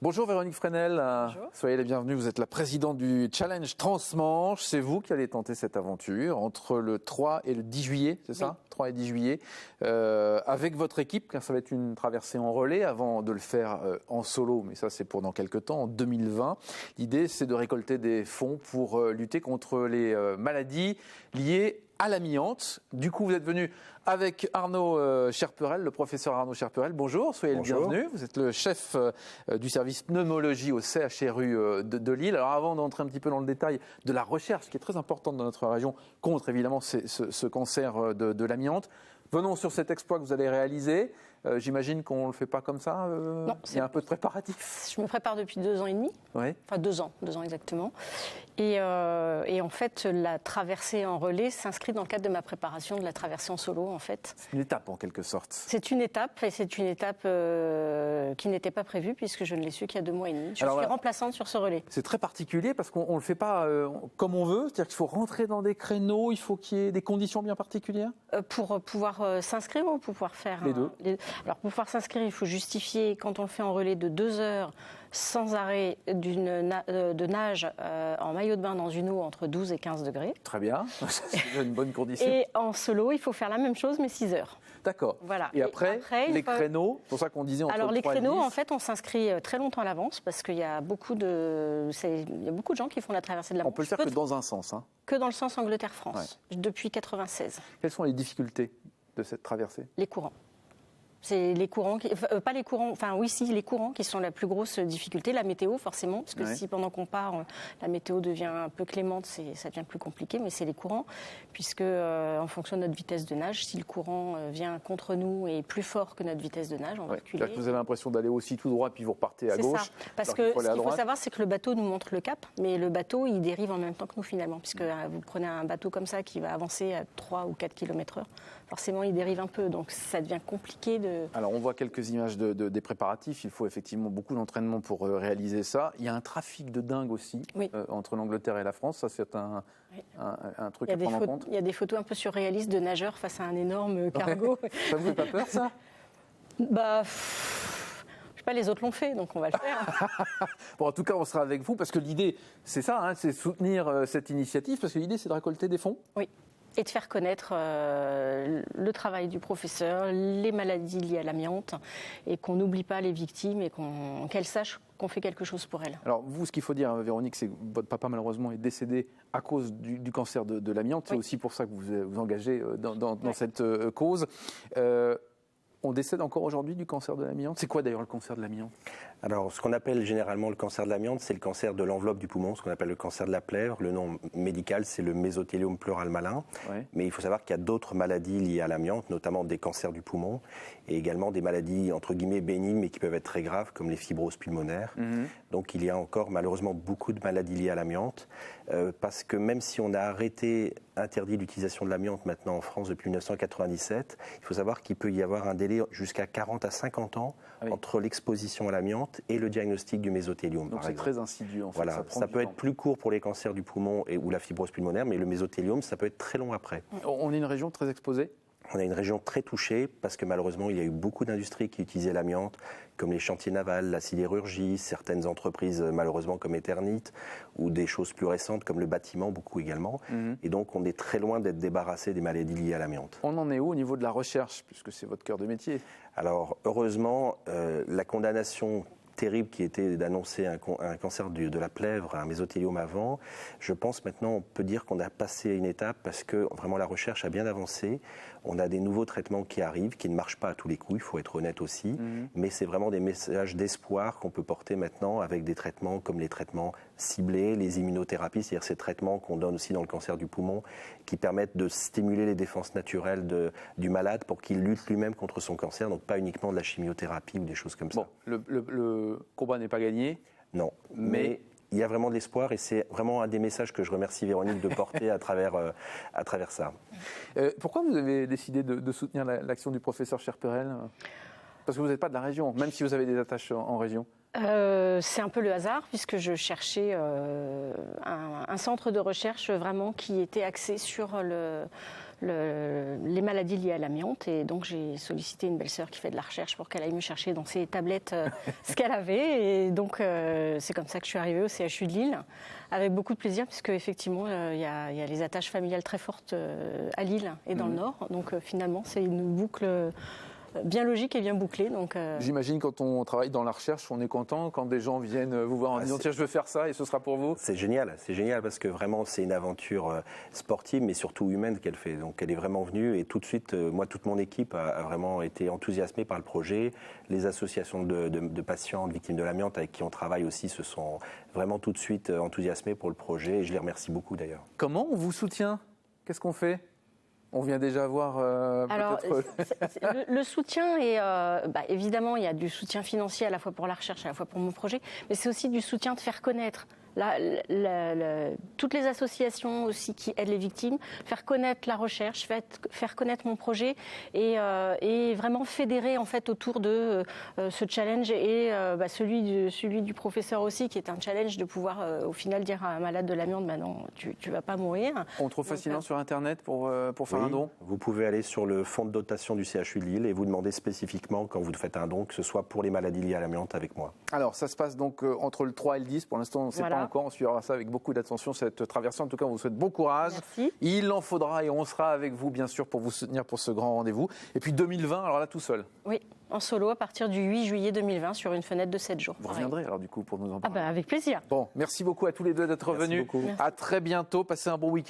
Bonjour Véronique Fresnel, Bonjour. Soyez la bienvenue, vous êtes la présidente du Challenge Transmanche, c'est vous qui allez tenter cette aventure entre le 3 et le 10 juillet, c'est ça? 3 et 10 juillet, avec votre équipe, car ça va être une traversée en relais avant de le faire en solo, mais ça c'est pour dans quelques temps, en 2020. L'idée c'est de récolter des fonds pour lutter contre les maladies liées à l'amiante. Du coup, vous êtes venu avec Arnaud Cherperel, le professeur Arnaud Cherperel. Bonjour, soyez le bienvenu. Vous êtes le chef du service pneumologie au CHRU de Lille. Alors avant d'entrer un petit peu dans le détail de la recherche, qui est très importante dans notre région, contre évidemment ce cancer de l'amiante, venons sur cet exploit que vous allez réaliser. J'imagine qu'on ne le fait pas comme ça. Non, il y a un peu de préparatif. Je me prépare depuis 2 ans et demi. Oui. Enfin 2 ans exactement. Et en fait, la traversée en relais s'inscrit dans le cadre de ma préparation de la traversée en solo, en fait. C'est une étape en quelque sorte. C'est une étape, et c'est une étape qui n'était pas prévue puisque je ne l'ai su qu'il y a 2 mois et demi. Je suis remplaçante sur ce relais. C'est très particulier parce qu'on ne le fait pas comme on veut, c'est-à-dire qu'il faut rentrer dans des créneaux, il faut qu'il y ait des conditions bien particulières. Pour pouvoir s'inscrire ou pour pouvoir faire les deux. Alors pour pouvoir s'inscrire, il faut justifier quand on le fait en relais de 2 heures sans arrêt de nage en maillot de bain dans une eau entre 12 et 15 degrés. Très bien, c'est une bonne condition. Et en solo, il faut faire la même chose mais 6 heures. D'accord. Voilà. Et après les créneaux, c'est pour ça qu'on disait entre Alors 3 les créneaux, et 10. en fait, on s'inscrit très longtemps à l'avance parce qu'il y a beaucoup de gens qui font la traversée de la Manche. On peut le faire que dans un sens. Hein. Que dans le sens Angleterre-France, depuis 96. Quelles sont les difficultés de cette traversée? Les courants. C'est les courants, pas les courants, enfin oui, si, les courants qui sont la plus grosse difficulté. La météo, forcément, parce que si pendant qu'on part, la météo devient un peu clémente, ça devient plus compliqué, mais c'est les courants, puisque en fonction de notre vitesse de nage, si le courant vient contre nous et est plus fort que notre vitesse de nage, on va reculer. Vous avez l'impression d'aller aussi tout droit, puis vous repartez à gauche. C'est ça, parce que ce qu'il faut savoir, c'est que le bateau nous montre le cap, mais le bateau, il dérive en même temps que nous, finalement, puisque vous prenez un bateau comme ça qui va avancer à 3 ou 4 km/h, forcément, il dérive un peu, donc ça devient compliqué de... Alors, on voit quelques images des préparatifs. Il faut effectivement beaucoup d'entraînement pour réaliser ça. Il y a un trafic de dingue aussi entre l'Angleterre et la France. Ça, c'est un truc à prendre en compte. Il y a des photos un peu surréalistes de nageurs face à un énorme cargo. Ça vous fait pas peur, ça? Bah, je sais pas, les autres l'ont fait, donc on va le faire. Bon, en tout cas, on sera avec vous parce que l'idée, c'est ça, hein, c'est soutenir cette initiative parce que l'idée, c'est de récolter des fonds. Oui. Et de faire connaître le travail du professeur, les maladies liées à l'amiante, et qu'on n'oublie pas les victimes et qu'elles sachent qu'on fait quelque chose pour elles. Alors vous, ce qu'il faut dire, Véronique, c'est que votre papa malheureusement est décédé à cause du cancer de l'amiante. C'est aussi pour ça que vous vous engagez dans cette cause. On décède encore aujourd'hui du cancer de l'amiante. C'est quoi d'ailleurs le cancer de l'amiante? Alors, ce qu'on appelle généralement le cancer de l'amiante, c'est le cancer de l'enveloppe du poumon, ce qu'on appelle le cancer de la plèvre. Le nom médical, c'est le mésothéliome pleural malin. Ouais. Mais il faut savoir qu'il y a d'autres maladies liées à l'amiante, notamment des cancers du poumon et également des maladies, entre guillemets, bénignes, mais qui peuvent être très graves, comme les fibroses pulmonaires. Donc, il y a encore malheureusement beaucoup de maladies liées à l'amiante, parce que même si on a interdit l'utilisation de l'amiante maintenant en France depuis 1997, il faut savoir qu'il peut y avoir un délai jusqu'à 40 à 50 ans entre l'exposition à l'amiante et le diagnostic du mésothéliome. Donc c'est très insidieux en fait. Voilà, ça peut être plus court pour les cancers du poumon ou la fibrose pulmonaire, mais le mésothéliome, ça peut être très long après. On est une région très exposée? On a une région très touchée parce que malheureusement, il y a eu beaucoup d'industries qui utilisaient l'amiante, comme les chantiers navals, la sidérurgie, certaines entreprises malheureusement comme Eternit, ou des choses plus récentes comme le bâtiment, beaucoup également. Et donc, on est très loin d'être débarrassé des maladies liées à l'amiante. On en est où au niveau de la recherche, puisque c'est votre cœur de métier? Alors, heureusement, la condamnation terrible qui était d'annoncer un cancer de la plèvre, un mésothéliome avant, je pense maintenant on peut dire qu'on a passé une étape parce que vraiment la recherche a bien avancé. On a des nouveaux traitements qui arrivent, qui ne marchent pas à tous les coups, il faut être honnête aussi, mais c'est vraiment des messages d'espoir qu'on peut porter maintenant avec des traitements comme les traitements ciblés, les immunothérapies, c'est-à-dire ces traitements qu'on donne aussi dans le cancer du poumon, qui permettent de stimuler les défenses naturelles du malade pour qu'il lutte lui-même contre son cancer, donc pas uniquement de la chimiothérapie ou des choses comme ça. Le combat n'est pas gagné. Non, mais il y a vraiment de l'espoir et c'est vraiment un des messages que je remercie Véronique de porter à travers ça. Pourquoi vous avez décidé de soutenir l'action du professeur Cherperel? Parce que vous n'êtes pas de la région, même si vous avez des attaches en région. C'est un peu le hasard puisque je cherchais un centre de recherche vraiment qui était axé sur les maladies liées à l'amiante. Et donc, j'ai sollicité une belle-sœur qui fait de la recherche pour qu'elle aille me chercher dans ses tablettes ce qu'elle avait. Et donc, c'est comme ça que je suis arrivée au CHU de Lille, avec beaucoup de plaisir, puisque effectivement, il y a les attaches familiales très fortes à Lille et dans le Nord. Donc, finalement, c'est une boucle bien logique et bien bouclée. Donc, J'imagine quand on travaille dans la recherche, on est content quand des gens viennent vous voir en disant tiens, je veux faire ça et ce sera pour vous. C'est génial parce que vraiment c'est une aventure sportive mais surtout humaine qu'elle fait. Donc elle est vraiment venue et tout de suite, moi toute mon équipe a vraiment été enthousiasmée par le projet. Les associations de patients, de victimes de l'amiante avec qui on travaille aussi se sont vraiment tout de suite enthousiasmées pour le projet et je les remercie beaucoup d'ailleurs. Comment on vous soutient? Qu'est-ce qu'on fait? On vient déjà voir peut-être... Le soutien est... évidemment, il y a du soutien financier à la fois pour la recherche, à la fois pour mon projet, mais c'est aussi du soutien de faire connaître. Toutes les associations aussi qui aident les victimes, faire connaître la recherche, faire connaître mon projet et vraiment fédérer en fait autour de ce challenge et celui du professeur aussi, qui est un challenge de pouvoir au final dire à un malade de l'amiante, non, tu vas pas mourir. On trouve facilement sur Internet pour faire un don. Vous pouvez aller sur le fonds de dotation du CHU de Lille et vous demander spécifiquement quand vous faites un don, que ce soit pour les maladies liées à l'amiante avec moi. Alors ça se passe donc entre le 3 et le 10, pour l'instant on ne sait pas encore, on suivra ça avec beaucoup d'attention, cette traversée. En tout cas, on vous souhaite bon courage. Merci. Il en faudra et on sera avec vous, bien sûr, pour vous soutenir pour ce grand rendez-vous. Et puis 2020, alors là, tout seul. Oui, en solo à partir du 8 juillet 2020 sur une fenêtre de 7 jours. Vous reviendrez alors du coup pour nous en parler. Avec plaisir. Bon, merci beaucoup à tous les deux d'être venus. À très bientôt. Passez un bon week-end.